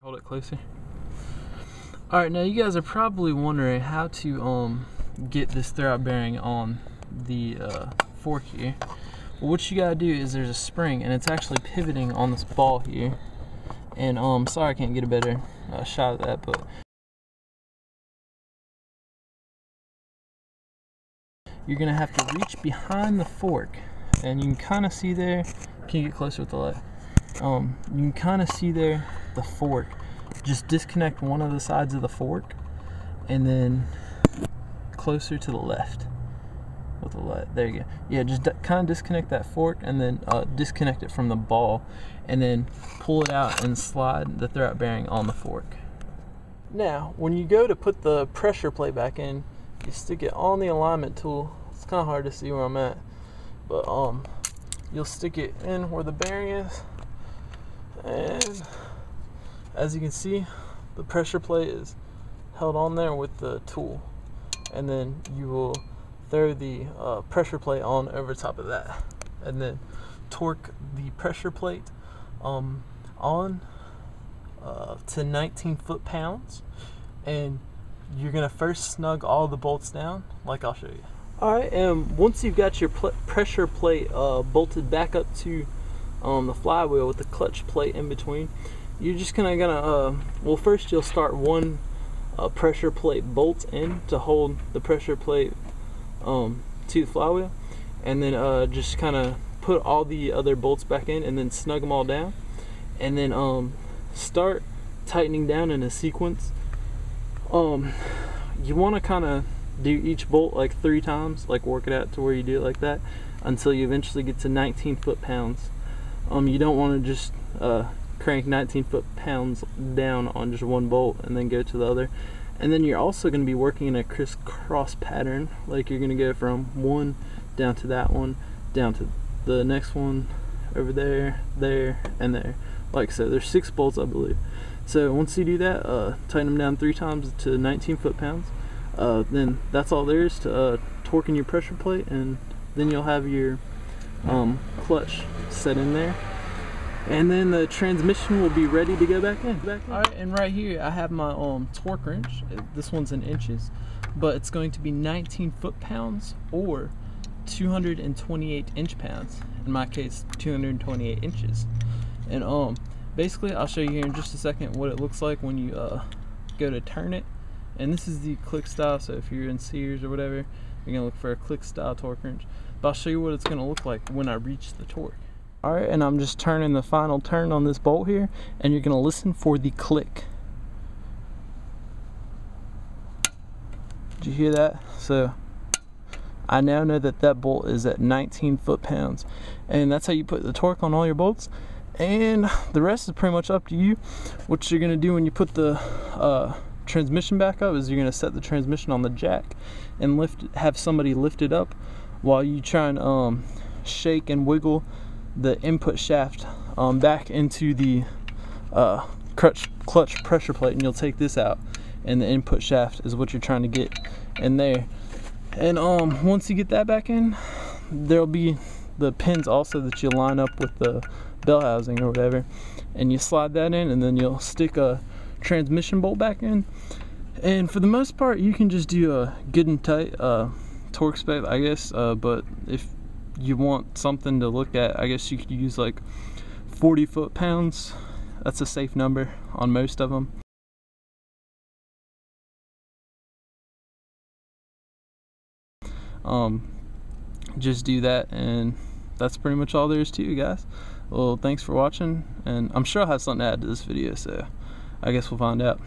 Hold it closer. Alright, now you guys are probably wondering how to get this throwout bearing on the fork here. Well, what you gotta do is there's a spring and it's actually pivoting on this ball here. And sorry I can't get a better shot of that, but you're gonna have to reach behind the fork, and you can kind of see there. Can you get closer with the light? You can kind of see there the fork. Just disconnect one of the sides of the fork, and then closer to the left with the light. There you go. Yeah, just kind of disconnect that fork, and then disconnect it from the ball, and then pull it out and slide the throwout bearing on the fork. Now, when you go to put the pressure plate back in, you stick it on the alignment tool. It's kind of hard to see where I'm at, but you'll stick it in where the bearing is, and as you can see, the pressure plate is held on there with the tool, and then you will throw the pressure plate on over top of that, and then torque the pressure plate on to 19 foot-pounds, and you're gonna first snug all the bolts down, like I'll show you. Alright, and once you've got your pressure plate bolted back up to the flywheel with the clutch plate in between, you're just gonna well, first you'll start one pressure plate bolt in to hold the pressure plate to the flywheel, and then just kind of put all the other bolts back in, and then snug them all down, and then start tightening down in a sequence. You want to kind of do each bolt like 3 times, like work it out to where you do it like that until you eventually get to 19 foot-pounds. You don't want to just crank 19 foot-pounds down on just one bolt and then go to the other. And then you're also going to be working in a crisscross pattern, like you're going to go from one down to that one, down to the next one, over there, there, and there. Like so, there's 6 bolts, I believe. So once you do that, tighten them down 3 times to 19 foot-pounds. Then that's all there is to torquing your pressure plate, and then you'll have your clutch set in there, and then the transmission will be ready to go back in. Alright, and right here I have my torque wrench. This one's in inches, but it's going to be 19 foot-pounds or 228 inch-pounds. In my case, 228 inches. And basically I'll show you here in just a second what it looks like when you go to turn it. And this is the click style, so if you're in Sears or whatever, you're gonna look for a click style torque wrench. But I'll show you what it's gonna look like when I reach the torque. Alright, and I'm just turning the final turn on this bolt here, and you're gonna listen for the click. Did you hear that? So I now know that that bolt is at 19 foot-pounds, and that's how you put the torque on all your bolts. And the rest is pretty much up to you. What you're gonna do when you put the transmission back up is you're gonna set the transmission on the jack and have somebody lift it up while you try and shake and wiggle the input shaft back into the clutch pressure plate, and you'll take this out, and the input shaft is what you're trying to get in there. And once you get that back in, there'll be the pins also that you line up with the bell housing or whatever, and you slide that in, and then you'll stick a transmission bolt back in. And for the most part you can just do a good and tight torque spec, I guess, but if you want something to look at, I guess you could use like 40 foot-pounds. That's a safe number on most of them. Just do that, and that's pretty much all there is to it, guys. Well, thanks for watching, and I'm sure I'll have something to add to this video, so I guess we'll find out.